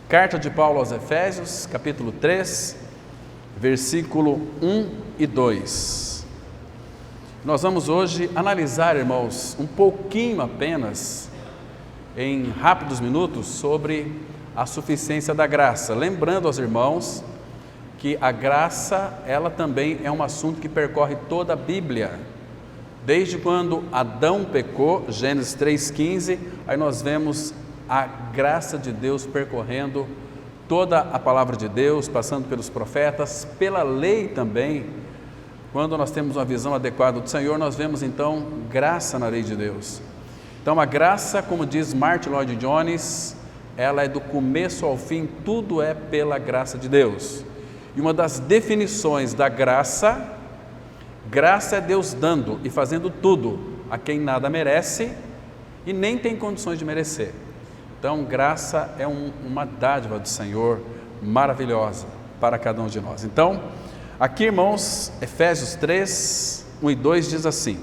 Carta de Paulo aos Efésios, capítulo 3, versículo 1 e 2. Nós vamos hoje analisar, irmãos, um pouquinho apenas, em rápidos minutos, sobre a suficiência da graça. Lembrando aos irmãos que a graça, ela também é um assunto que percorre toda a Bíblia. Desde quando Adão pecou, Gênesis 3,15, aí nós vemos a graça de Deus percorrendo toda a palavra de Deus, passando pelos profetas, pela lei também. Quando nós temos uma visão adequada do Senhor, nós vemos então graça na lei de Deus. Então a graça, como diz Martin Lloyd Jones, ela é do começo ao fim, tudo é pela graça de Deus. E uma das definições da graça é Deus dando e fazendo tudo a quem nada merece e nem tem condições de merecer. Então, graça é uma dádiva do Senhor maravilhosa para cada um de nós. Então, aqui, irmãos, Efésios 3, 1 e 2 diz assim: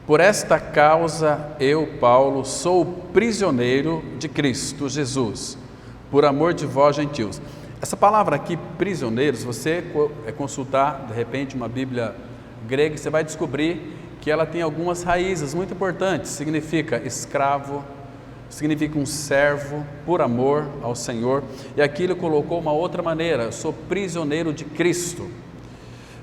por esta causa eu, Paulo, sou prisioneiro de Cristo Jesus, por amor de vós, gentios. Essa palavra aqui, prisioneiro, se você consultar, de repente, uma Bíblia grega, você vai descobrir que ela tem algumas raízes muito importantes. Significa escravo, significa um servo, por amor ao Senhor. E aqui ele colocou uma outra maneira: eu sou prisioneiro de Cristo.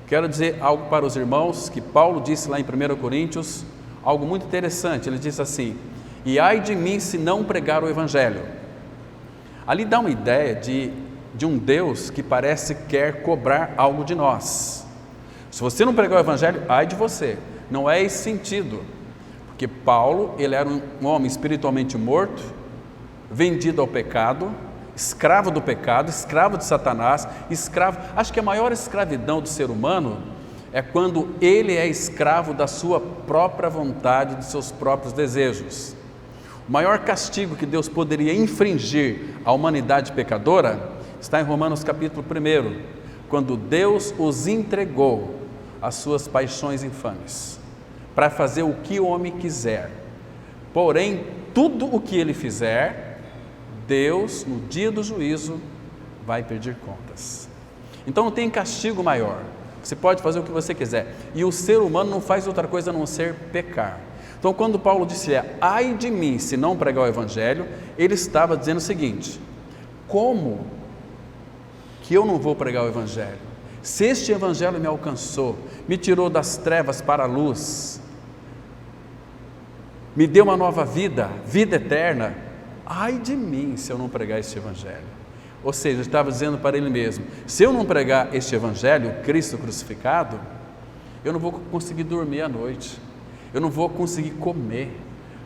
Quero dizer algo para os irmãos, que Paulo disse lá em 1 Coríntios, algo muito interessante. Ele disse assim: e ai de mim se não pregar o Evangelho. Ali dá uma ideia de um Deus que parece quer cobrar algo de nós. Se você não pregar o Evangelho, ai de você. Não é esse sentido, porque Paulo, ele era um homem espiritualmente morto, vendido ao pecado, escravo do pecado, escravo de Satanás, acho que a maior escravidão do ser humano é quando ele é escravo da sua própria vontade, dos seus próprios desejos. O maior castigo que Deus poderia infringir à humanidade pecadora está em Romanos capítulo 1, quando Deus os entregou às suas paixões infames, para fazer o que o homem quiser. Porém, tudo o que ele fizer, Deus, no dia do juízo, vai pedir contas. Então não tem castigo maior. Você pode fazer o que você quiser, e o ser humano não faz outra coisa a não ser pecar. Então quando Paulo disse, ai de mim se não pregar o Evangelho, ele estava dizendo o seguinte: como que eu não vou pregar o Evangelho? Se este Evangelho me alcançou, me tirou das trevas para a luz, me deu uma nova vida, vida eterna, ai de mim se eu não pregar este Evangelho. Ou seja, ele estava dizendo para ele mesmo: se eu não pregar este Evangelho, Cristo crucificado, eu não vou conseguir dormir à noite, eu não vou conseguir comer,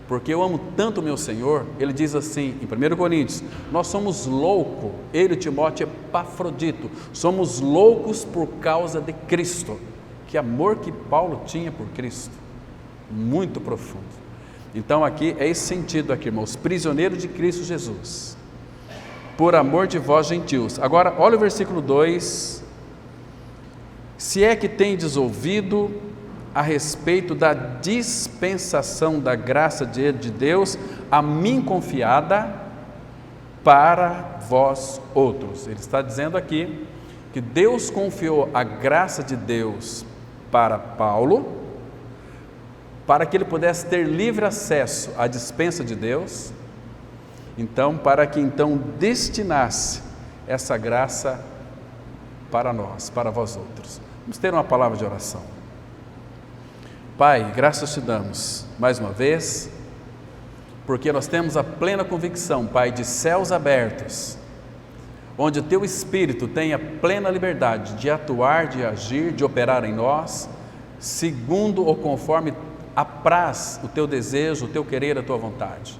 porque eu amo tanto o meu Senhor. Ele diz assim em 1 Coríntios, nós somos loucos, ele, Timóteo, Epafrodito, somos loucos por causa de Cristo. Que amor que Paulo tinha por Cristo, muito profundo. Então aqui é esse sentido aqui, irmãos, prisioneiro de Cristo Jesus, por amor de vós, gentios. Agora olha o versículo 2: se é que tendes ouvido a respeito da dispensação da graça de Deus a mim confiada para vós outros. Ele está dizendo aqui que Deus confiou a graça de Deus para Paulo, para que ele pudesse ter livre acesso à dispensa de Deus, então para que então destinasse essa graça para nós, para vós outros. Vamos ter uma palavra de oração. Pai, graças te damos mais uma vez, porque nós temos a plena convicção, Pai, de céus abertos, onde o Teu Espírito tem a plena liberdade de atuar, de agir, de operar em nós, segundo ou conforme apraz o Teu desejo, o Teu querer, a Tua vontade.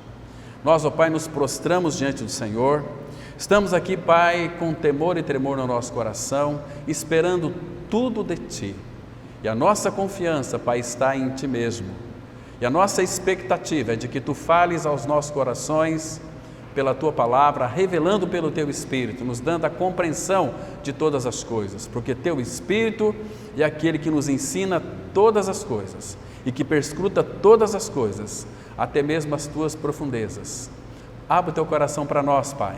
Nós, ó Pai, nos prostramos diante do Senhor, estamos aqui, Pai, com temor e tremor no nosso coração, esperando tudo de Ti. E a nossa confiança, Pai, está em Ti mesmo. E a nossa expectativa é de que Tu fales aos nossos corações pela Tua palavra, revelando pelo Teu Espírito, nos dando a compreensão de todas as coisas, porque Teu Espírito é aquele que nos ensina todas as coisas e que perscruta todas as coisas, até mesmo as Tuas profundezas, Abre o teu coração para nós, Pai,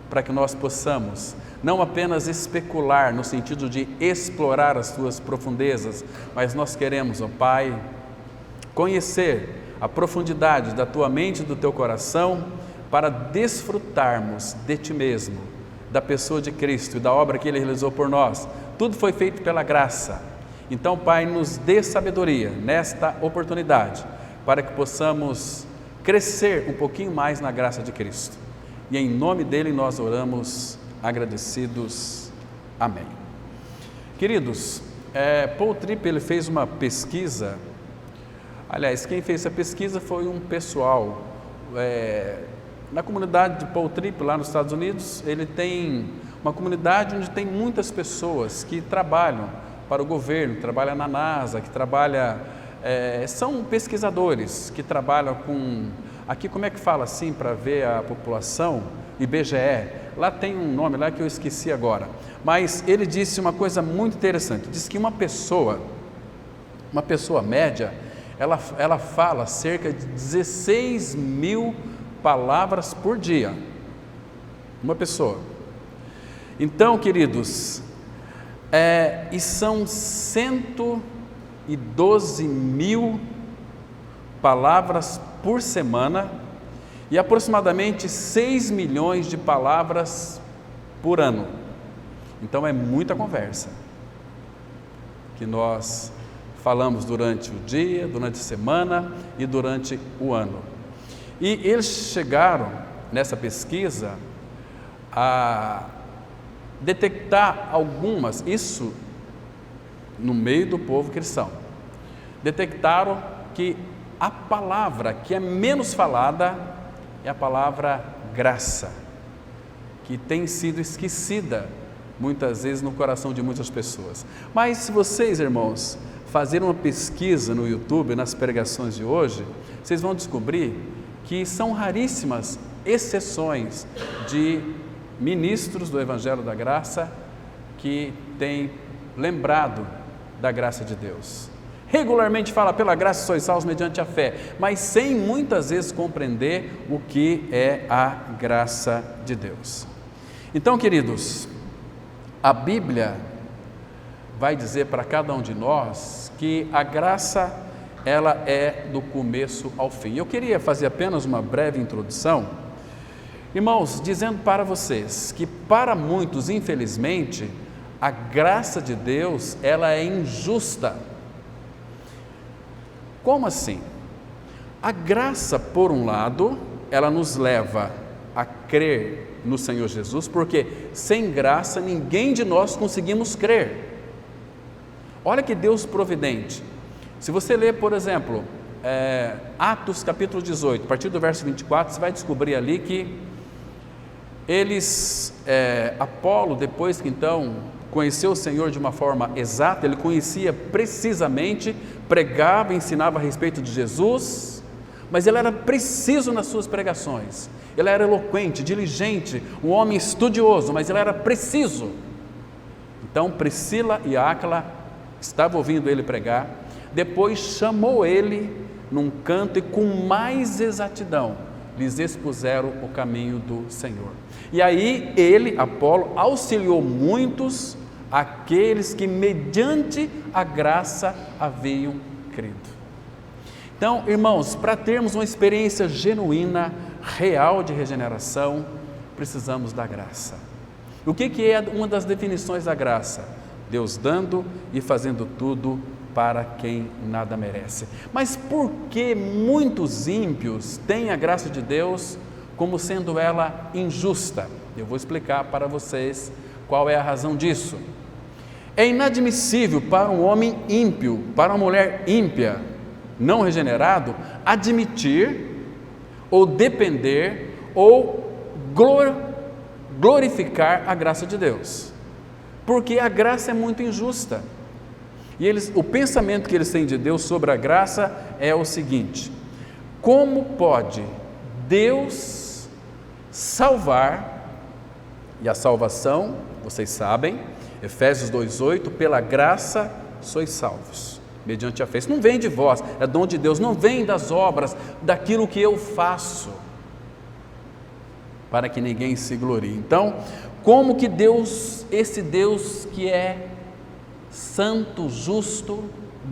para que nós possamos não apenas especular no sentido de explorar as tuas profundezas, mas nós queremos, ó Pai, conhecer a profundidade da tua mente e do teu coração para desfrutarmos de ti mesmo, da pessoa de Cristo e da obra que Ele realizou por nós. Tudo foi feito pela graça. Então, Pai, nos dê sabedoria nesta oportunidade para que possamos crescer um pouquinho mais na graça de Cristo. E em nome dEle nós oramos agradecidos. Amém. Queridos, Paul Tripp, ele fez uma pesquisa. Aliás, quem fez essa pesquisa foi um pessoal na comunidade de Paul Tripp, lá nos Estados Unidos. Ele tem uma comunidade onde tem muitas pessoas que trabalham para o governo, que trabalham na NASA, que são pesquisadores que trabalham com, aqui como é que fala assim para ver a população, IBGE, lá tem um nome lá que eu esqueci agora, mas ele disse uma coisa muito interessante, disse que uma pessoa média, ela fala cerca de 16 mil palavras por dia, uma pessoa. Então, queridos, e são 112 mil palavras por semana e aproximadamente 6 milhões de palavras por ano. Então é muita conversa que nós falamos durante o dia, durante a semana e durante o ano. E eles chegaram nessa pesquisa a detectar algumas, isso no meio do povo cristão, detectaram que a palavra que é menos falada é a palavra graça, que tem sido esquecida muitas vezes no coração de muitas pessoas. Mas se vocês, irmãos, fazerem uma pesquisa no YouTube, nas pregações de hoje, vocês vão descobrir que são raríssimas exceções de ministros do Evangelho da Graça que têm lembrado da graça de Deus. Regularmente fala, pela graça sois salvos mediante a fé, mas sem muitas vezes compreender o que é a graça de Deus. Então, queridos, a Bíblia vai dizer para cada um de nós que a graça, ela é do começo ao fim. Eu queria fazer apenas uma breve introdução, irmãos, dizendo para vocês que para muitos, infelizmente, a graça de Deus, ela é injusta. Como assim? A graça, por um lado, ela nos leva a crer no Senhor Jesus, porque sem graça ninguém de nós conseguimos crer. Olha que Deus providente. Se você ler, por exemplo, Atos capítulo 18, a partir do verso 24, você vai descobrir ali que Apolo, depois que então conheceu o Senhor de uma forma exata, ele conhecia precisamente, pregava, ensinava a respeito de Jesus, mas ele era preciso nas suas pregações, ele era eloquente, diligente, um homem estudioso, mas ele era preciso. Então Priscila e Áquila estavam ouvindo ele pregar, depois chamou ele num canto e com mais exatidão lhes expuseram o caminho do Senhor. E aí ele, Apolo, auxiliou muitos, aqueles que mediante a graça haviam crido. Então, irmãos, para termos uma experiência genuína, real de regeneração, precisamos da graça. O que é uma das definições da graça? Deus dando e fazendo tudo para quem nada merece. Mas por que muitos ímpios têm a graça de Deus como sendo ela injusta? Eu vou explicar para vocês qual é a razão disso. É inadmissível para um homem ímpio, para uma mulher ímpia, não regenerado, admitir ou depender ou glorificar a graça de Deus, porque a graça é muito injusta. E o pensamento que eles têm de Deus sobre a graça é o seguinte: como pode Deus salvar? E a salvação, vocês sabem, Efésios 2,8, pela graça sois salvos, mediante a fé. Isso não vem de vós, é dom de Deus, não vem das obras, daquilo que eu faço. para que ninguém se glorie. Então, como que Deus, esse Deus que é santo, justo,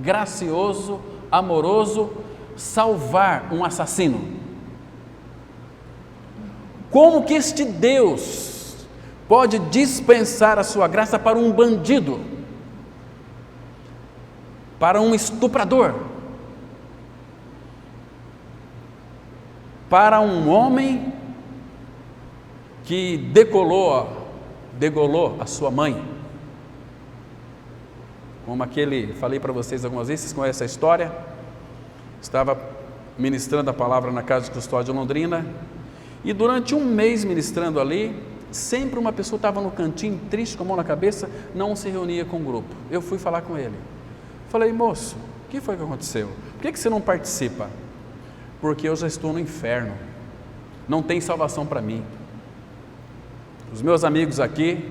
gracioso, amoroso, salvar um assassino? Como que este Deus pode dispensar a sua graça para um bandido, para um estuprador, para um homem que degolou a sua mãe, como falei para vocês algumas vezes, vocês conhecem a história? Estava ministrando a palavra na Casa de Custódia de Londrina, e durante um mês ministrando ali, sempre uma pessoa estava no cantinho, triste, com a mão na cabeça, não se reunia com o grupo. Eu fui falar com ele, falei: moço, o que foi que aconteceu? Por que você não participa? Porque eu já estou no inferno, não tem salvação para mim. Os meus amigos aqui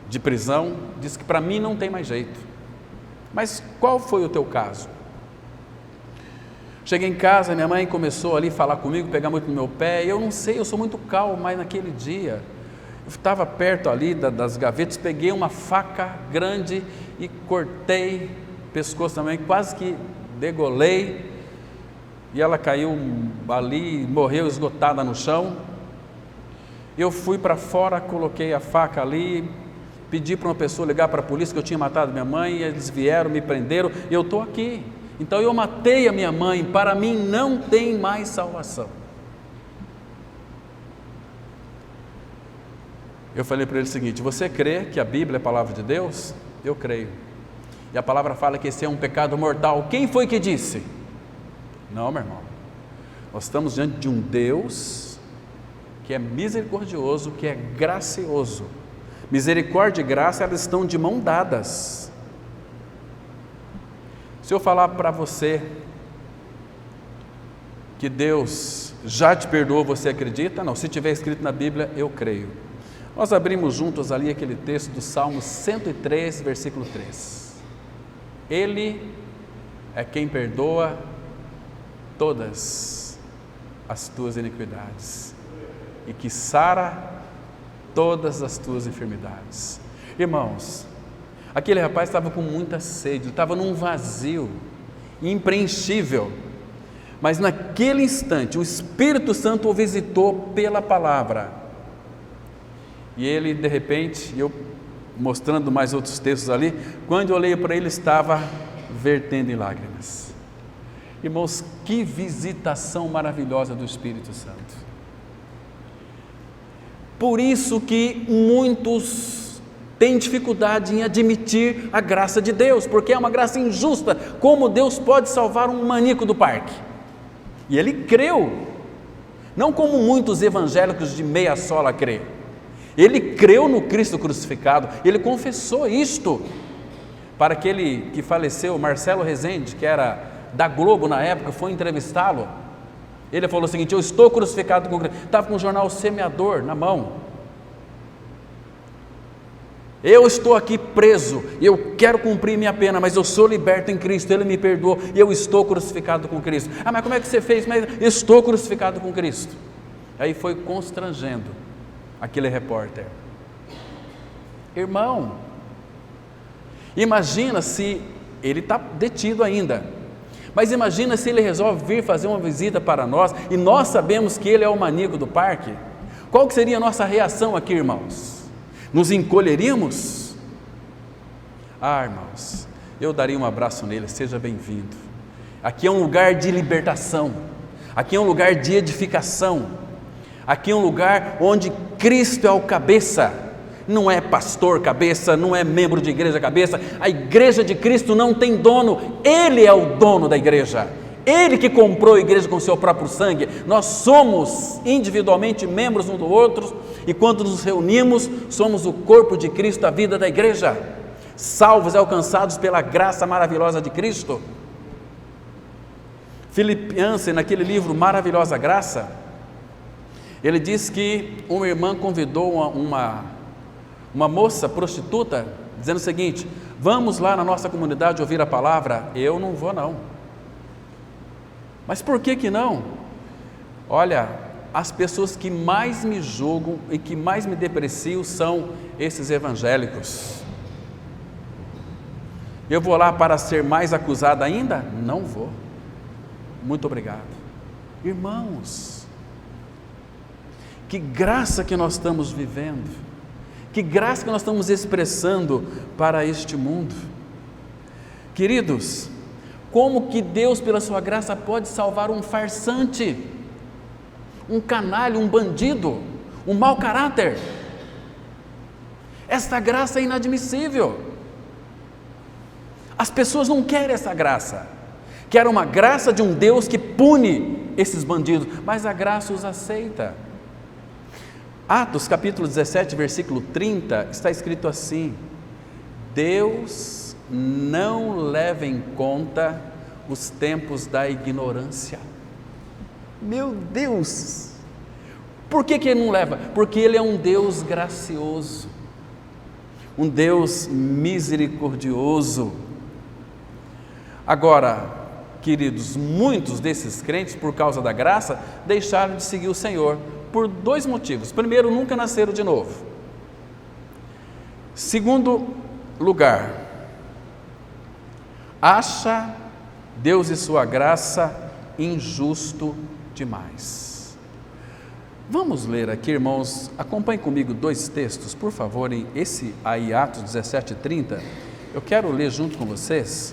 de prisão dizem que para mim não tem mais jeito. Mas qual foi o teu caso? Cheguei em casa, minha mãe começou ali a falar comigo, pegar muito no meu pé. Eu não sei, eu sou muito calmo, mas naquele dia eu estava perto ali das gavetas, peguei uma faca grande e cortei o pescoço também, quase que degolei, e ela caiu ali, morreu esgotada no chão. Eu fui para fora, coloquei a faca ali, pedi para uma pessoa ligar para a polícia que eu tinha matado minha mãe, e eles vieram, me prenderam, e eu estou aqui. Então eu matei a minha mãe, para mim não tem mais salvação. Eu falei para ele o seguinte: você crê que a Bíblia é a palavra de Deus? Eu creio. E a palavra fala que esse é um pecado mortal. Quem foi que disse? Não, meu irmão. Nós estamos diante de um Deus que é misericordioso, que é gracioso. Misericórdia e graça, elas estão de mão dadas. Se eu falar para você que Deus já te perdoou, você acredita? Não, se tiver escrito na Bíblia, eu creio. Nós abrimos juntos ali aquele texto do Salmo 103, versículo 3. Ele é quem perdoa todas as tuas iniquidades e que sara todas as tuas enfermidades. Irmãos, aquele rapaz estava com muita sede, estava num vazio impreenchível, mas naquele instante o Espírito Santo o visitou pela palavra, e ele de repente, eu mostrando mais outros textos ali, quando eu olhei para ele, estava vertendo em lágrimas. Irmãos, que visitação maravilhosa do Espírito Santo. Por isso que muitos têm dificuldade em admitir a graça de Deus, porque é uma graça injusta. Como Deus pode salvar um maníaco do parque? E ele creu, não como muitos evangélicos de meia sola crê. Ele creu no Cristo crucificado, ele confessou isto. Para aquele que faleceu, Marcelo Rezende, que era da Globo na época, foi entrevistá-lo. Ele falou o seguinte: eu estou crucificado com Cristo. Estava com o jornal Semeador na mão. Eu estou aqui preso, eu quero cumprir minha pena, mas eu sou liberto em Cristo, Ele me perdoou, e eu estou crucificado com Cristo. Ah, mas como é que você fez? Mas estou crucificado com Cristo. Aí foi constrangendo aquele repórter. Irmão, imagina se ele está detido ainda, mas imagina se ele resolve vir fazer uma visita para nós, e nós sabemos que ele é o maníaco do parque. Qual que seria a nossa reação aqui, irmãos? Nos encolheríamos? Ah, irmãos, eu daria um abraço nele: seja bem-vindo. Aqui é um lugar de libertação, aqui é um lugar de edificação, aqui é um lugar onde Cristo é o cabeça. Não é pastor cabeça, não é membro de igreja cabeça. A igreja de Cristo não tem dono, Ele é o dono da igreja. Ele que comprou a igreja com o seu próprio sangue. Nós somos individualmente membros um do outro, e quando nos reunimos, somos o corpo de Cristo, a vida da igreja, salvos e alcançados pela graça maravilhosa de Cristo. Philip Yancey, naquele livro Maravilhosa Graça, ele diz que uma irmã convidou uma moça prostituta, dizendo o seguinte: vamos lá na nossa comunidade ouvir a palavra. Eu não vou não. Mas por que não? Olha, as pessoas que mais me julgam e que mais me depreciam são esses evangélicos. Eu vou lá para ser mais acusado ainda? Não vou. Muito obrigado. Irmãos, que graça que nós estamos vivendo, que graça que nós estamos expressando para este mundo. Queridos, como que Deus, pela sua graça, pode salvar um farsante, um canalha, um bandido, um mau caráter? Esta graça é inadmissível. As pessoas não querem essa graça, querem uma graça de um Deus que pune esses bandidos, mas a graça os aceita. Atos capítulo 17, versículo 30, está escrito assim: Deus não leva em conta os tempos da ignorância. Meu Deus! Por que Ele não leva? Porque Ele é um Deus gracioso, um Deus misericordioso. Agora, queridos, muitos desses crentes, por causa da graça, deixaram de seguir o Senhor, por dois motivos. Primeiro, nunca nasceram de novo. Segundo lugar, acha Deus e sua graça injusto demais. Vamos ler aqui, irmãos, acompanhe comigo dois textos, por favor, esse aí, Atos 17:30, eu quero ler junto com vocês.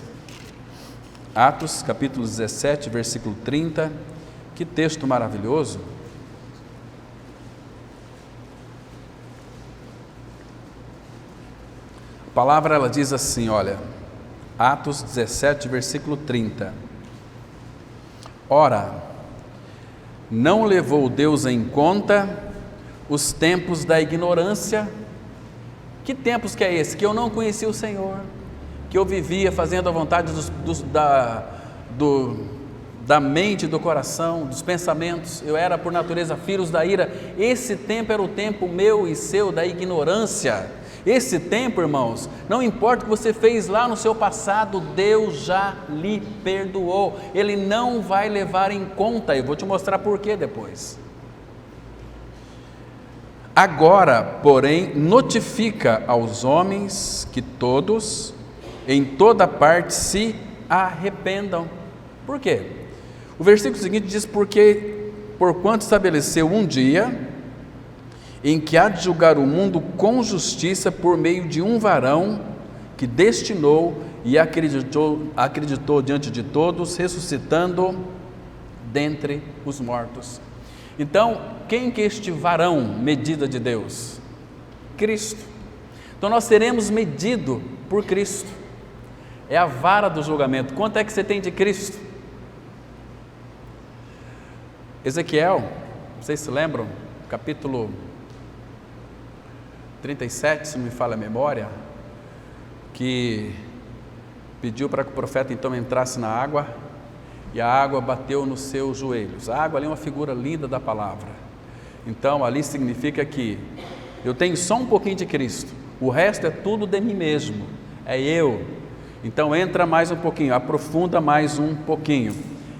Atos capítulo 17, versículo 30, que texto maravilhoso. A palavra, ela diz assim, olha, Atos 17, versículo 30. Ora, não levou Deus em conta os tempos da ignorância. Que tempos que é esse? Que eu não conhecia o Senhor, que eu vivia fazendo a vontade da mente, do coração, dos pensamentos. Eu era por natureza filhos da ira. Esse tempo era o tempo meu e seu da ignorância. Esse tempo, irmãos, não importa o que você fez lá no seu passado, Deus já lhe perdoou. Ele não vai levar em conta. Eu vou te mostrar por quê depois. Agora, porém, notifica aos homens que todos, em toda parte, se arrependam. Por quê? O versículo seguinte diz: porque, porquanto estabeleceu um dia em que há de julgar o mundo com justiça por meio de um varão que destinou e acreditou diante de todos, ressuscitando dentre os mortos. Então, quem que é este varão, medida de Deus? Cristo. Então nós seremos medidos por Cristo. É a vara do julgamento. Quanto é que você tem de Cristo? Ezequiel, vocês se lembram? Capítulo 37, se não me falha a memória, que pediu para que o profeta então entrasse na água, e a água bateu nos seus joelhos. A água ali é uma figura linda da palavra. Então ali significa que eu tenho só um pouquinho de Cristo, o resto é tudo de mim mesmo, é eu. Então entra mais um pouquinho, aprofunda mais um pouquinho,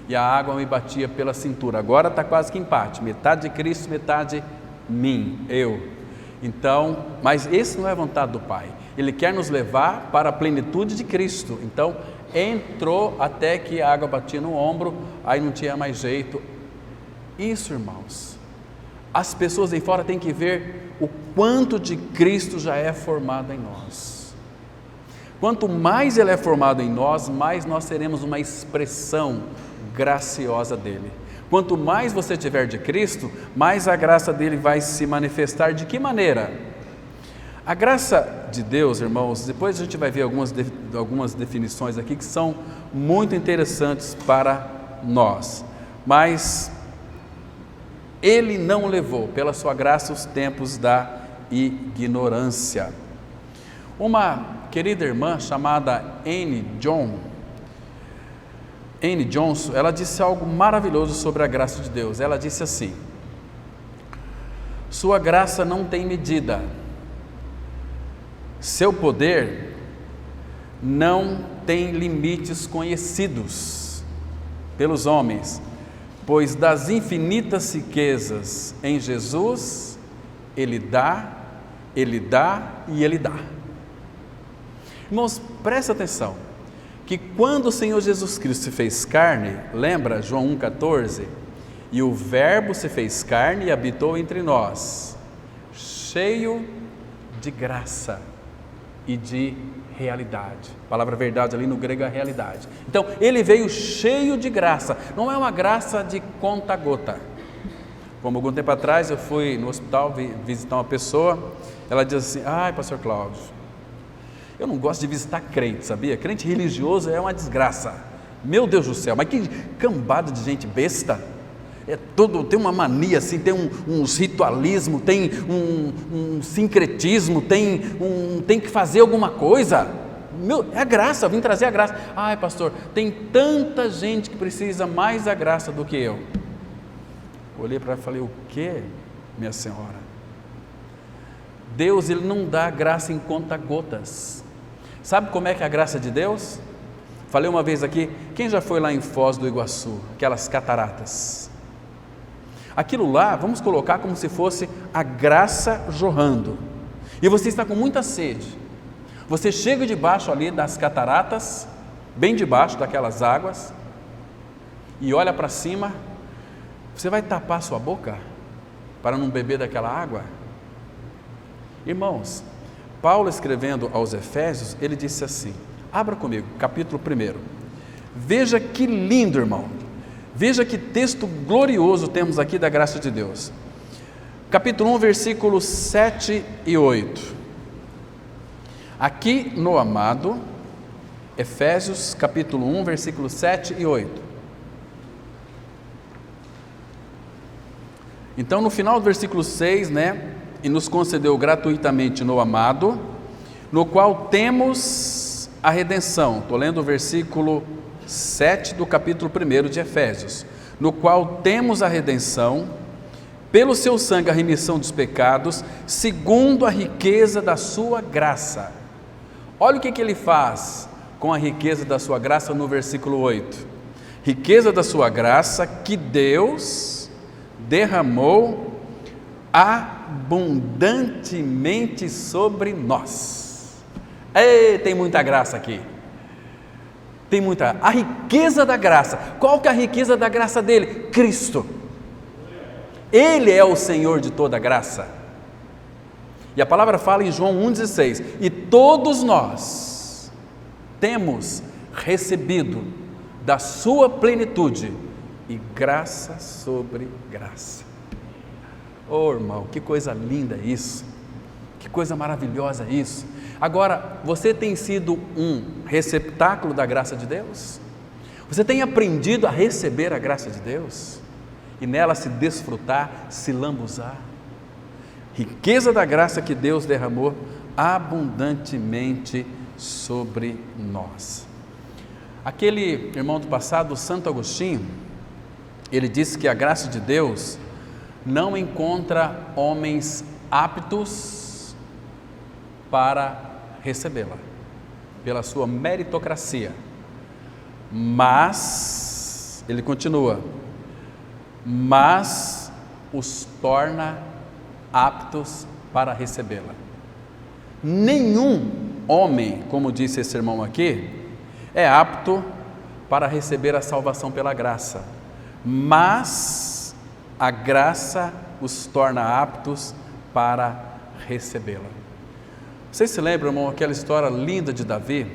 e a água me batia pela cintura. Agora está quase que empate, metade de Cristo, metade mim, eu. Então, mas esse não é a vontade do Pai, Ele quer nos levar para a plenitude de Cristo. Então entrou até que a água batia no ombro, aí não tinha mais jeito. Isso, irmãos, as pessoas aí fora têm que ver o quanto de Cristo já é formado em nós. Quanto mais Ele é formado em nós, mais nós teremos uma expressão graciosa dEle. Quanto mais você tiver de Cristo, mais a graça dEle vai se manifestar. De que maneira? A graça de Deus, irmãos, depois a gente vai ver algumas definições aqui que são muito interessantes para nós, mas Ele não levou pela sua graça os tempos da ignorância. Uma querida irmã chamada Anne Johnson, ela disse algo maravilhoso sobre a graça de Deus. Ela disse assim: sua graça não tem medida, seu poder não tem limites conhecidos pelos homens, pois das infinitas riquezas em Jesus, Ele dá e Ele dá. Irmãos, presta atenção, que quando o Senhor Jesus Cristo se fez carne, lembra João 1,14? E o Verbo se fez carne e habitou entre nós, cheio de graça e de realidade. A palavra verdade ali no grego é realidade. Então, Ele veio cheio de graça, não é uma graça de conta-gota. Como algum tempo atrás eu fui no hospital visitar uma pessoa, ela diz assim: ai, pastor Cláudio, eu não gosto de visitar crente, sabia? Crente religioso é uma desgraça. Meu Deus do céu, mas que cambada de gente besta. Tem uma mania assim, tem uns ritualismo, tem um sincretismo, tem que fazer alguma coisa. É a graça, eu vim trazer a graça. Ai, pastor, tem tanta gente que precisa mais da graça do que eu. Olhei para ela e falei: o quê, minha senhora? Deus, Ele não dá graça em conta-gotas. Sabe como é que é a graça de Deus? Falei uma vez aqui, quem já foi lá em Foz do Iguaçu, aquelas cataratas? Aquilo lá, vamos colocar como se fosse a graça jorrando, e você está com muita sede, você chega debaixo ali das cataratas, bem debaixo daquelas águas, e olha para cima, você vai tapar sua boca, para não beber daquela água? Irmãos, Paulo escrevendo aos Efésios, ele disse assim, abra comigo, capítulo 1, veja que lindo, irmão, veja que texto glorioso temos aqui da graça de Deus. Capítulo 1, versículos 7 e 8. Aqui no amado, Efésios capítulo 1, versículos 7 e 8. Então no final do versículo 6, e nos concedeu gratuitamente no amado, no qual temos a redenção. Estou lendo o versículo 7 do capítulo 1 de Efésios, no qual temos a redenção, pelo seu sangue a remissão dos pecados, segundo a riqueza da sua graça. Olha o que ele faz com a riqueza da sua graça no versículo 8. Riqueza da sua graça que Deus derramou abundantemente sobre nós. Ei, tem muita graça aqui. Tem muita, a riqueza da graça. Qual que é a riqueza da graça dele? Cristo. Ele é o Senhor de toda graça. E a palavra fala em João 1,16, e todos nós temos recebido da sua plenitude e graça sobre graça. Oh, irmão, que coisa linda isso, que coisa maravilhosa isso. Agora, você tem sido um receptáculo da graça de Deus? Você tem aprendido a receber a graça de Deus? E nela se desfrutar, se lambuzar? Riqueza da graça que Deus derramou abundantemente sobre nós. Aquele irmão do passado, Santo Agostinho, ele disse que a graça de Deus não encontra homens aptos para recebê-la, pela sua meritocracia, mas, ele continua, mas os torna aptos para recebê-la. Nenhum homem, como disse esse irmão aqui, é apto para receber a salvação pela graça, mas a graça os torna aptos para recebê-la. Vocês se lembram, irmão, aquela história linda de Davi,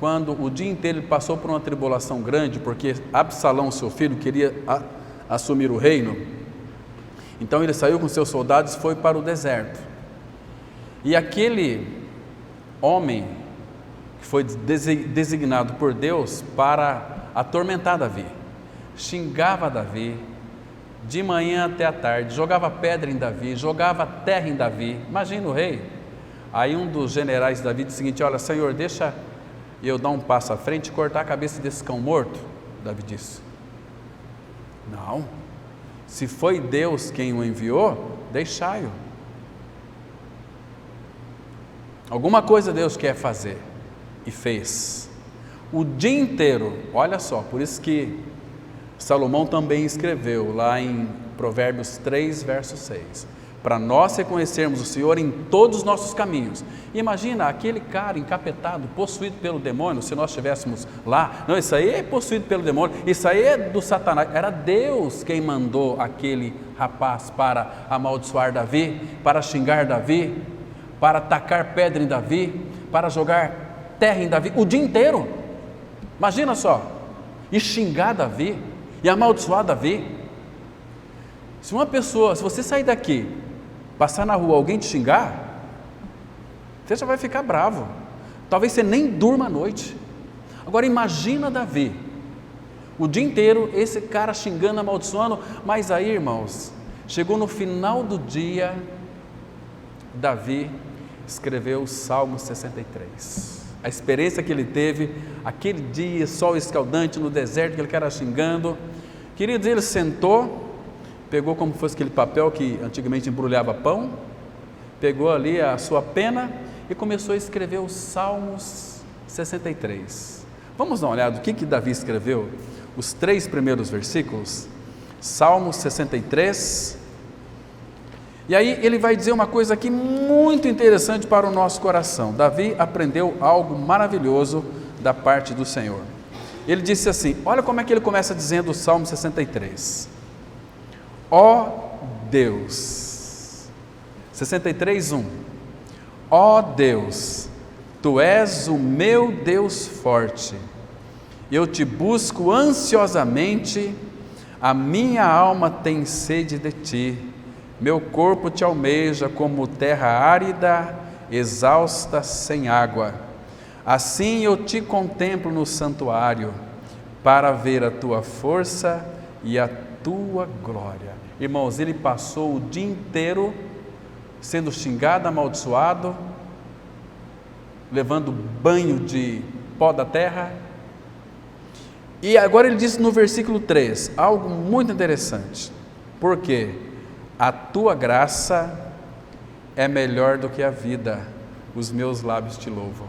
quando o dia inteiro ele passou por uma tribulação grande, porque Absalão, seu filho, queria assumir o reino. Então ele saiu com seus soldados e foi para o deserto. E aquele homem que foi designado por Deus para atormentar Davi, xingava Davi de manhã até a tarde, jogava pedra em Davi, jogava terra em Davi. Imagina o rei. Aí um dos generais de Davi disse o seguinte: olha, Senhor, deixa eu dar um passo à frente e cortar a cabeça desse cão morto. Davi disse: não, se foi Deus quem o enviou, deixai-o. Alguma coisa Deus quer fazer, e fez. O dia inteiro, olha só, por isso que Salomão também escreveu lá em Provérbios 3, verso 6, para nós reconhecermos o Senhor em todos os nossos caminhos. Imagina aquele cara encapetado, possuído pelo demônio, se nós estivéssemos lá, não, isso aí é possuído pelo demônio, isso aí é do Satanás. Era Deus quem mandou aquele rapaz para amaldiçoar Davi, para xingar Davi, para tacar pedra em Davi, para jogar terra em Davi, o dia inteiro. Imagina só, e xingar Davi, e amaldiçoar Davi. Se uma pessoa, se você sair daqui, passar na rua, alguém te xingar, você já vai ficar bravo, talvez você nem durma à noite. Agora imagina Davi, o dia inteiro, esse cara xingando, amaldiçoando, mas aí, irmãos, chegou no final do dia, Davi escreveu o Salmo 63, a experiência que ele teve, aquele dia, sol escaldante no deserto, aquele cara xingando, queridos, ele sentou, pegou como fosse aquele papel que antigamente embrulhava pão, pegou ali a sua pena e começou a escrever os Salmos 63. Vamos dar uma olhada, o que Davi escreveu? Os 3 primeiros versículos, Salmos 63, e aí ele vai dizer uma coisa aqui muito interessante para o nosso coração. Davi aprendeu algo maravilhoso da parte do Senhor. Ele disse assim, olha como é que ele começa dizendo o Salmo 63. Ó Deus, 63:1, ó Deus, Tu és o meu Deus forte, eu te busco ansiosamente, a minha alma tem sede de Ti, meu corpo te almeja como terra árida, exausta sem água, assim eu te contemplo no santuário, para ver a Tua força e a Tua glória. Irmãos, ele passou o dia inteiro sendo xingado, amaldiçoado, levando banho de pó da terra, e agora ele diz no versículo 3, algo muito interessante, porque a Tua graça é melhor do que a vida, os meus lábios te louvam.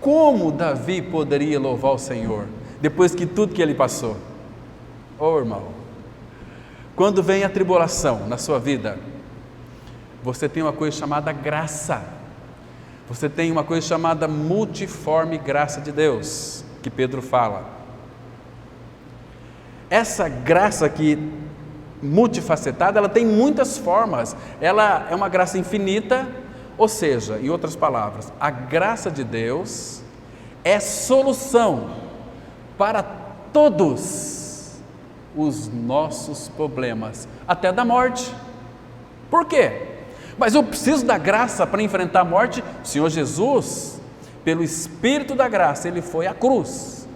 Como Davi poderia louvar o Senhor, depois que tudo que ele passou? Oh, irmão, quando vem a tribulação na sua vida, você tem uma coisa chamada graça, você tem uma coisa chamada multiforme graça de Deus, que Pedro fala. Essa graça aqui, multifacetada, ela tem muitas formas, ela é uma graça infinita, ou seja, em outras palavras, a graça de Deus é solução para todos os nossos problemas, até da morte. Por quê? Mas eu preciso da graça para enfrentar a morte. O Senhor Jesus, pelo Espírito da graça, Ele foi à cruz.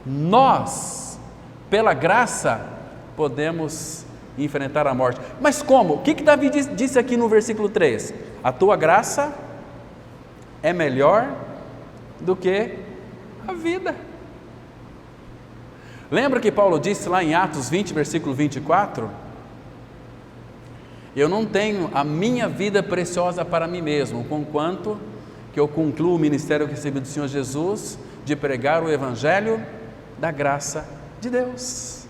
Nós, pela graça, podemos enfrentar a morte. Mas como? O que Davi disse aqui no versículo 3? A tua graça é melhor do que a vida. Lembra que Paulo disse lá em Atos 20, versículo 24? Eu não tenho a minha vida preciosa para mim mesmo, conquanto que eu concluo o ministério que recebi do Senhor Jesus, de pregar o Evangelho da graça de Deus.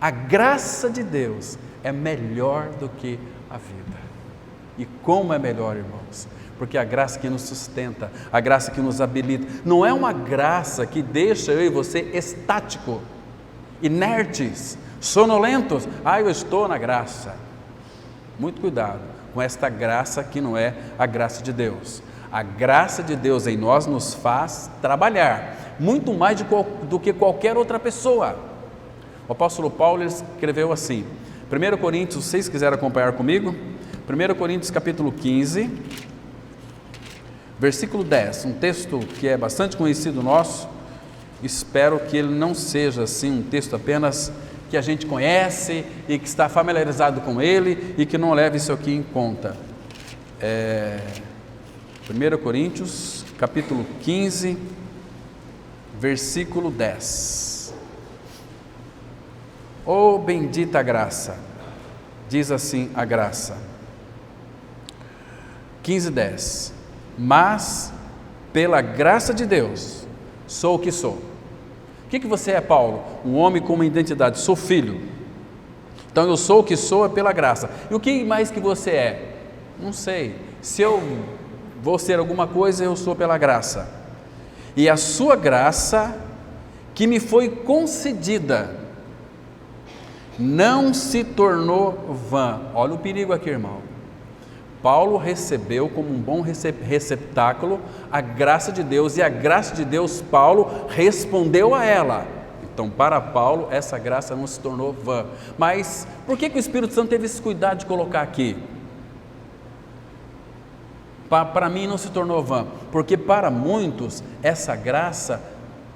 A graça de Deus é melhor do que a vida. E como é melhor, irmãos? Porque a graça que nos sustenta, a graça que nos habilita, não é uma graça que deixa eu e você estático, inertes, sonolentos. Eu estou na graça. Muito cuidado com esta graça que não é a graça de Deus. A graça de Deus em nós nos faz trabalhar, muito mais do que qualquer outra pessoa. O apóstolo Paulo escreveu assim, 1 Coríntios, se vocês quiserem acompanhar comigo, 1 Coríntios capítulo 15, versículo 10, um texto que é bastante conhecido nosso, espero que ele não seja assim um texto apenas que a gente conhece e que está familiarizado com ele e que não leva isso aqui em conta. 1 Coríntios capítulo 15, versículo 10. Oh, bendita graça, diz assim a graça, 15:10, mas pela graça de Deus sou o que sou. O que você é, Paulo? Um homem com uma identidade, sou filho. Então eu sou o que sou é pela graça. E o que mais que você é? Não sei. Se eu vou ser alguma coisa, eu sou pela graça. E a sua graça que me foi concedida não se tornou vã. Olha o perigo aqui, irmão. Paulo recebeu como um bom receptáculo a graça de Deus, e a graça de Deus, Paulo respondeu a ela. Então, para Paulo, essa graça não se tornou vã. Mas por que o Espírito Santo teve esse cuidado de colocar aqui? Para mim não se tornou vã, porque para muitos essa graça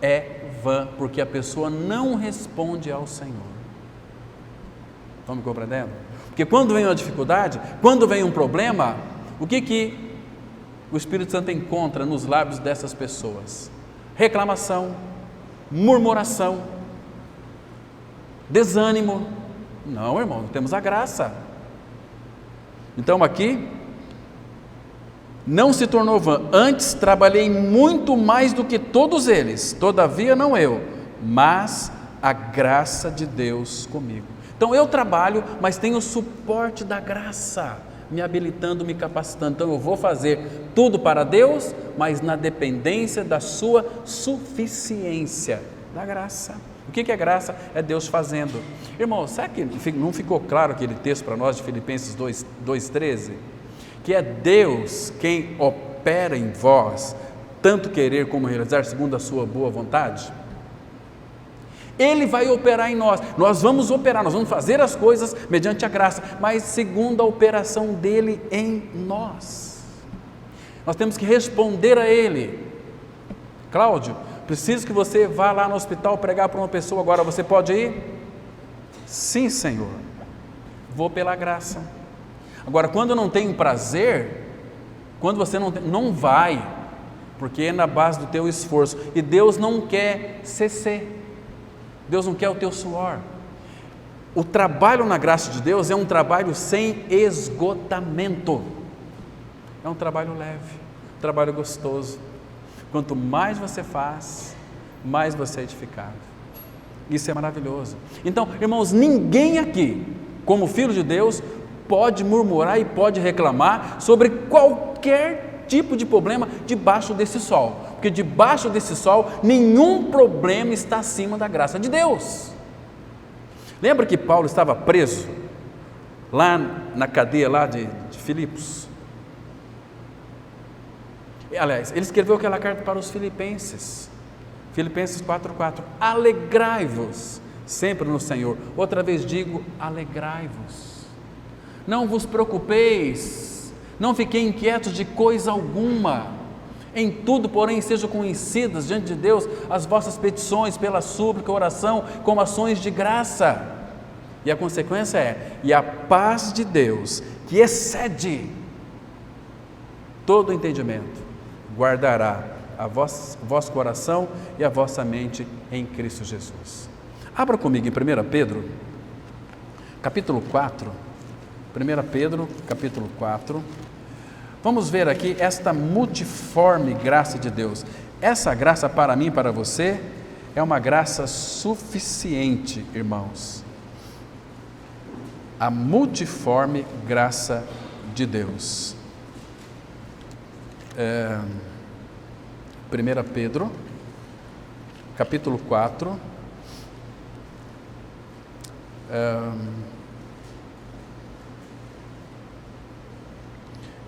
é vã, porque a pessoa não responde ao Senhor. Estão me compreendendo? Porque quando vem uma dificuldade, quando vem um problema, o que o Espírito Santo encontra nos lábios dessas pessoas? Reclamação, murmuração, desânimo. Não, irmão, não temos a graça. Então aqui, não se tornou vã, antes trabalhei muito mais do que todos eles, todavia não eu, mas a graça de Deus comigo. Então eu trabalho, mas tenho o suporte da graça, me habilitando, me capacitando. Então eu vou fazer tudo para Deus, mas na dependência da sua suficiência, da graça. O que é graça? É Deus fazendo. Irmão, será que não ficou claro aquele texto para nós de Filipenses 2,13? Que é Deus quem opera em vós, tanto querer como realizar, segundo a sua boa vontade? Ele vai operar em nós, nós vamos operar, nós vamos fazer as coisas mediante a graça, mas segundo a operação dele em nós. Nós temos que responder a ele. Cláudio, preciso que você vá lá no hospital pregar para uma pessoa agora, você pode ir? Sim, Senhor, vou pela graça. Agora, quando não tem prazer, quando você não vai, porque é na base do teu esforço, e Deus não quer CC, Deus não quer o teu suor. O trabalho na graça de Deus é um trabalho sem esgotamento, é um trabalho leve, um trabalho gostoso. Quanto mais você faz, mais você é edificado. Isso é maravilhoso. Então, irmãos, ninguém aqui, como filho de Deus, pode murmurar e pode reclamar sobre qualquer tipo de problema debaixo desse sol, porque debaixo desse sol nenhum problema está acima da graça de Deus. Lembra que Paulo estava preso lá na cadeia lá de Filipos? Aliás, ele escreveu aquela carta para os filipenses, Filipenses 4,4, alegrai-vos sempre no Senhor. Outra vez digo, alegrai-vos. Não vos preocupeis, não fiquei inquietos de coisa alguma. Em tudo, porém, sejam conhecidas diante de Deus as vossas petições pela súplica, oração, com ações de graça. E a consequência é, e a paz de Deus, que excede todo o entendimento, guardará a vosso coração e a vossa mente em Cristo Jesus. Abra comigo em 1 Pedro, capítulo 4, 1 Pedro, capítulo 4, vamos ver aqui esta multiforme graça de Deus. Essa graça para mim e para você é uma graça suficiente, irmãos. A multiforme graça de Deus. 1 Pedro, capítulo 4,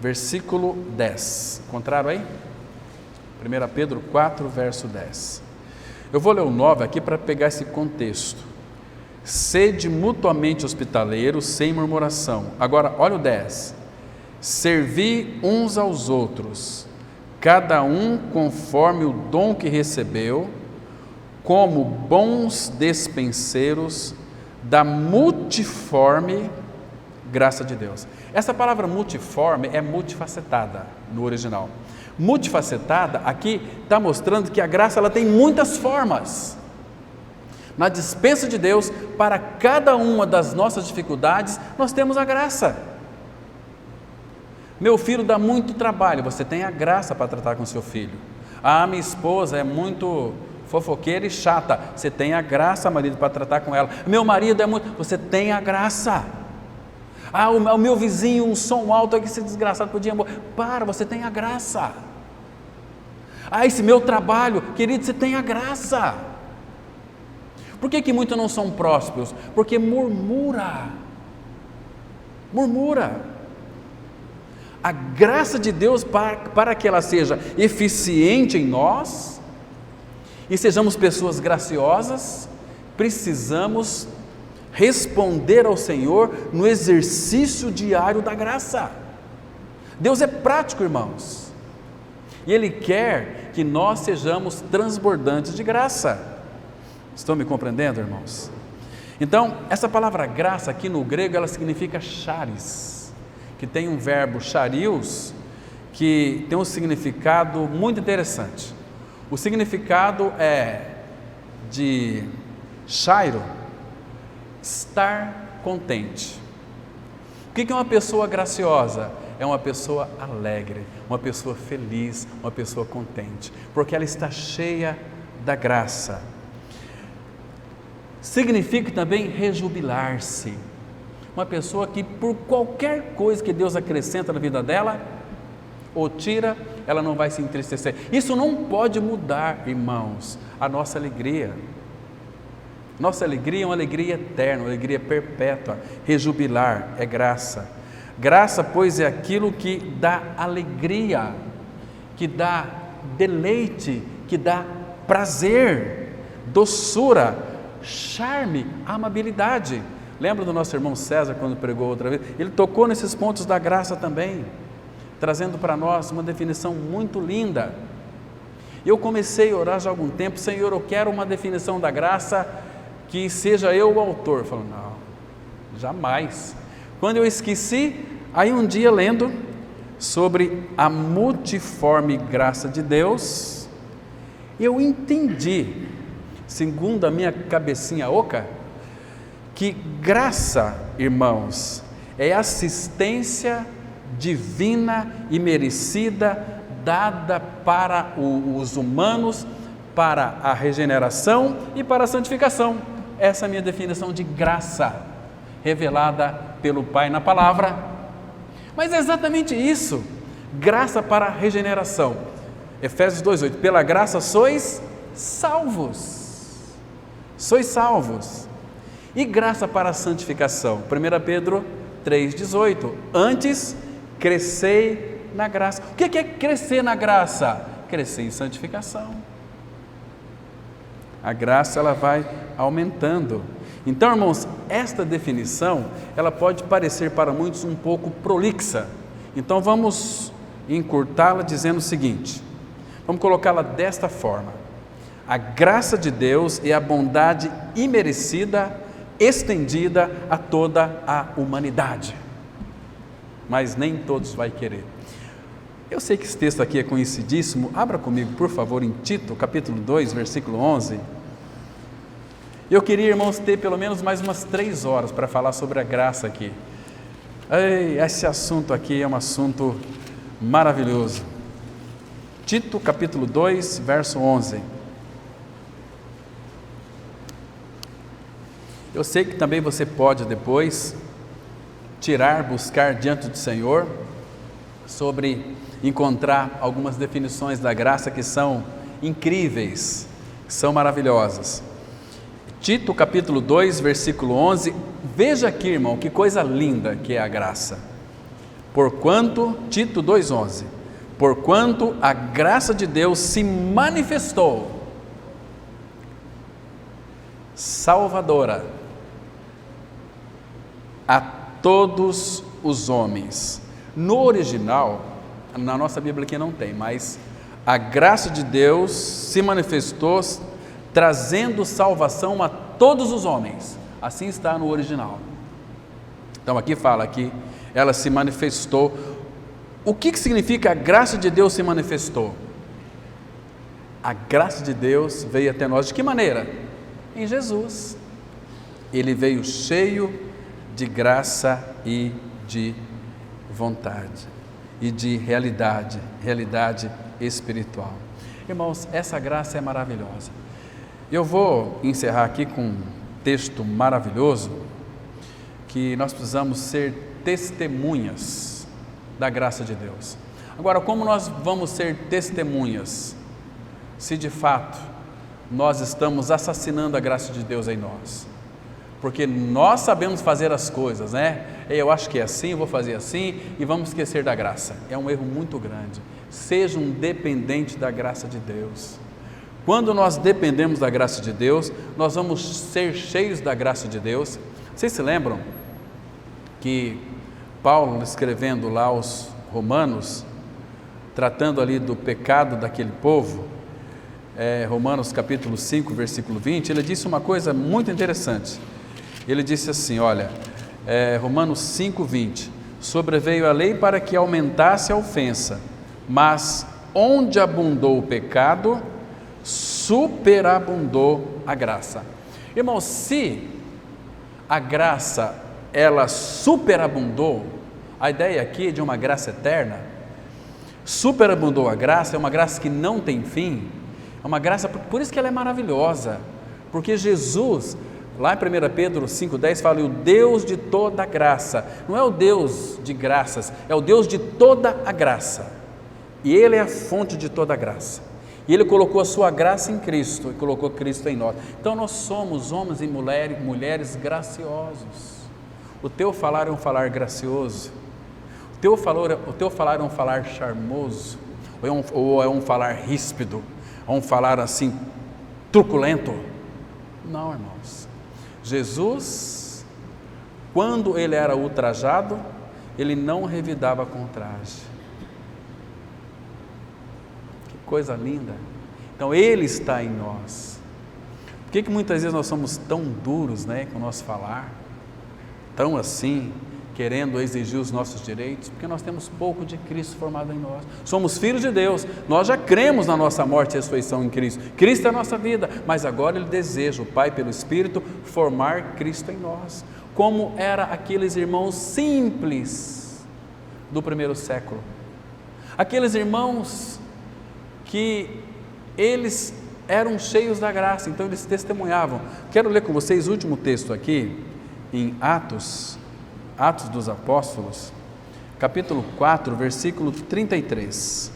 versículo 10, contrário aí? 1 Pedro 4, verso 10. Eu vou ler o 9 aqui para pegar esse contexto. Sede mutuamente hospitaleiros, sem murmuração. Agora, olha o 10. Servi uns aos outros, cada um conforme o dom que recebeu, como bons despenseiros da multiforme graça de Deus. Essa palavra multiforme é multifacetada no original. Multifacetada aqui está mostrando que a graça ela tem muitas formas. Na dispensa de Deus, para cada uma das nossas dificuldades, nós temos a graça. Meu filho dá muito trabalho, você tem a graça para tratar com seu filho. Ah, minha esposa é muito fofoqueira e chata. Você tem a graça, marido, para tratar com ela. Meu marido é muito... Você tem a graça. O meu vizinho, um som alto aqui, esse desgraçado podia... Você tem a graça. Esse meu trabalho, querido, você tem a graça. Por que muitos não são prósperos? Porque murmura. A graça de Deus, para que ela seja eficiente em nós e sejamos pessoas graciosas, precisamos responder ao Senhor no exercício diário da graça. Deus é prático, irmãos, e Ele quer que nós sejamos transbordantes de graça. Estão me compreendendo, irmãos? Então, essa palavra graça aqui no grego, ela significa charis, que tem um verbo charios, que tem um significado muito interessante. O significado é de chairo, estar contente. O que é uma pessoa graciosa? É uma pessoa alegre, uma pessoa feliz, uma pessoa contente, porque ela está cheia da graça. Significa também rejubilar-se. Uma pessoa que por qualquer coisa que Deus acrescenta na vida dela, ou tira, ela não vai se entristecer. Isso não pode mudar, irmãos, a nossa alegria. Nossa alegria é uma alegria eterna, uma alegria perpétua. Rejubilar é graça. Graça, pois, é aquilo que dá alegria, que dá deleite, que dá prazer, doçura, charme, amabilidade. Lembra do nosso irmão César quando pregou outra vez? Ele tocou nesses pontos da graça também, trazendo para nós uma definição muito linda. Eu comecei a orar já há algum tempo: Senhor, eu quero uma definição da graça que seja eu o autor. Falei, não, jamais. Quando eu esqueci, aí um dia lendo sobre a multiforme graça de Deus, eu entendi, segundo a minha cabecinha oca, que graça, irmãos, é assistência divina e merecida dada para os humanos, para a regeneração e para a santificação. Essa é a minha definição de graça, revelada pelo Pai na palavra. Mas é exatamente isso, graça para a regeneração. Efésios 2:8, pela graça sois salvos. Sois salvos. E graça para a santificação. 1 Pedro 3,18, antes crescei na graça. O que é crescer na graça? Crescer em santificação. A graça, ela vai aumentando. Então, irmãos, esta definição, ela pode parecer para muitos um pouco prolixa. Então vamos encurtá-la dizendo o seguinte, vamos colocá-la desta forma: a graça de Deus é a bondade imerecida, estendida a toda a humanidade, mas nem todos vai querer. Eu sei que esse texto aqui é conhecidíssimo. Abra comigo, por favor, em Tito, capítulo 2, versículo 11. Eu queria, irmãos, ter pelo menos mais umas 3 horas para falar sobre a graça aqui. Esse assunto aqui é um assunto maravilhoso. Tito, capítulo 2, verso 11. Eu sei que também você pode depois buscar diante do Senhor, encontrar algumas definições da graça que são incríveis, que são maravilhosas. Tito capítulo 2, versículo 11, veja aqui, irmão, que coisa linda que é a graça. Tito 2,11, porquanto a graça de Deus se manifestou, salvadora, a todos os homens. No original, na nossa Bíblia aqui não tem, mas a graça de Deus se manifestou trazendo salvação a todos os homens. Assim está no original. Então aqui fala que ela se manifestou. O que significa a graça de Deus se manifestou? A graça de Deus veio até nós de que maneira? Em Jesus. Ele veio cheio de graça e de vontade e de realidade espiritual. Irmãos, essa graça é maravilhosa. Eu vou encerrar aqui com um texto maravilhoso, que nós precisamos ser testemunhas da graça de Deus. Agora, como nós vamos ser testemunhas, se de fato nós estamos assassinando a graça de Deus em nós? Porque nós sabemos fazer as coisas, né? Eu acho que é assim, eu vou fazer assim e vamos esquecer da graça. É um erro muito grande. Seja um dependente da graça de Deus. Quando nós dependemos da graça de Deus, nós vamos ser cheios da graça de Deus. Vocês se lembram que Paulo, escrevendo lá aos Romanos, tratando ali do pecado daquele povo, Romanos capítulo 5, versículo 20, ele disse uma coisa muito interessante. Ele disse assim, olha, Romanos 5, 20, sobreveio a lei para que aumentasse a ofensa, mas onde abundou o pecado, superabundou a graça. Irmãos, se a graça, ela superabundou, a ideia aqui é de uma graça eterna, superabundou a graça, é uma graça que não tem fim, é uma graça, por isso que ela é maravilhosa, porque Jesus, lá em 1 Pedro 5,10 fala, o Deus de toda a graça, não é o Deus de graças, é o Deus de toda a graça, e Ele é a fonte de toda a graça, e Ele colocou a sua graça em Cristo, e colocou Cristo em nós. Então nós somos homens e mulheres graciosos. O teu falar é um falar gracioso, o teu falar é um falar charmoso, ou é um falar ríspido, ou um falar assim truculento? Não, irmãos. Jesus, quando Ele era ultrajado, Ele não revidava com traje. Coisa linda. Então Ele está em nós. Por que muitas vezes nós somos tão duros, né, com o nosso falar, tão assim, querendo exigir os nossos direitos? Porque nós temos pouco de Cristo formado em nós. Somos filhos de Deus, nós já cremos na nossa morte e ressurreição em Cristo. Cristo é a nossa vida, mas agora Ele deseja, o Pai pelo Espírito, formar Cristo em nós, como era aqueles irmãos simples do primeiro século, aqueles irmãos que eles eram cheios da graça, então eles testemunhavam. Quero ler com vocês o último texto aqui, em Atos dos Apóstolos, capítulo 4, versículo 33.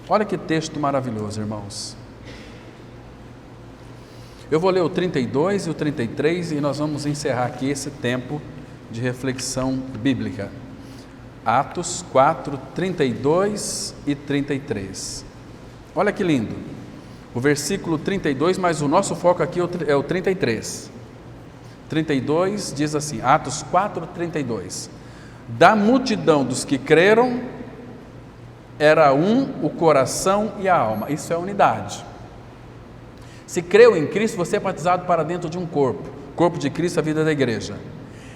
Olha que texto maravilhoso, irmãos. Eu vou ler o 32 e o 33 e nós vamos encerrar aqui esse tempo de reflexão bíblica. Atos 4, 32 e 33. Olha que lindo, o versículo 32, mas o nosso foco aqui é o 33. 32 diz assim, Atos 4, 32. Da multidão dos que creram, era um o coração e a alma. Isso é unidade. Se creu em Cristo, você é batizado para dentro de um corpo de Cristo, a vida da igreja.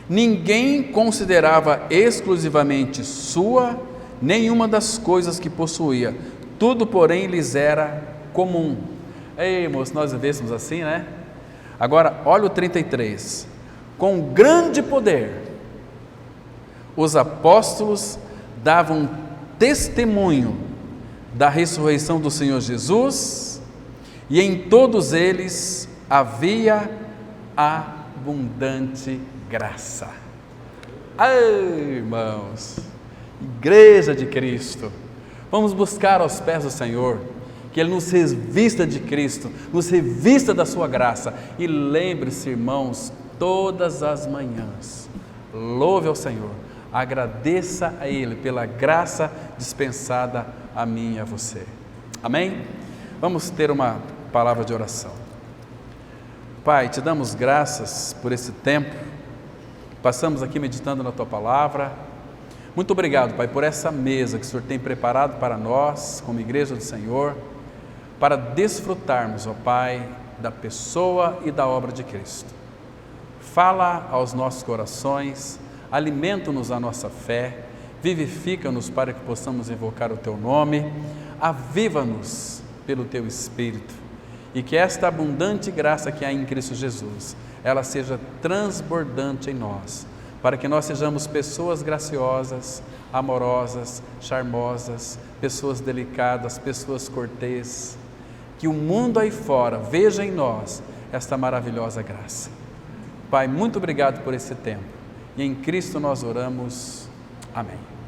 Ninguém considerava exclusivamente sua nenhuma das coisas que possuía. Tudo, porém, lhes era comum. Ei, moço, nós vivêssemos assim, né? Agora, olha o 33. Com grande poder, os apóstolos davam testemunho da ressurreição do Senhor Jesus, e em todos eles havia abundante graça. Ai, irmãos, Igreja de Cristo, vamos buscar aos pés do Senhor, que Ele nos revista de Cristo, nos revista da sua graça, e lembre-se, irmãos, todas as manhãs, louve ao Senhor, agradeça a Ele pela graça dispensada a mim e a você. Amém? Vamos ter uma palavra de oração. Pai, te damos graças por esse tempo, passamos aqui meditando na Tua Palavra. Muito obrigado, Pai, por essa mesa que o Senhor tem preparado para nós, como Igreja do Senhor, para desfrutarmos, ó Pai, da pessoa e da obra de Cristo. Fala aos nossos corações, alimenta-nos a nossa fé, vivifica-nos para que possamos invocar o Teu nome, aviva-nos pelo Teu Espírito, e que esta abundante graça que há em Cristo Jesus, ela seja transbordante em nós, para que nós sejamos pessoas graciosas, amorosas, charmosas, pessoas delicadas, pessoas cortês, que o mundo aí fora veja em nós esta maravilhosa graça. Pai, muito obrigado por esse tempo. E em Cristo nós oramos. Amém.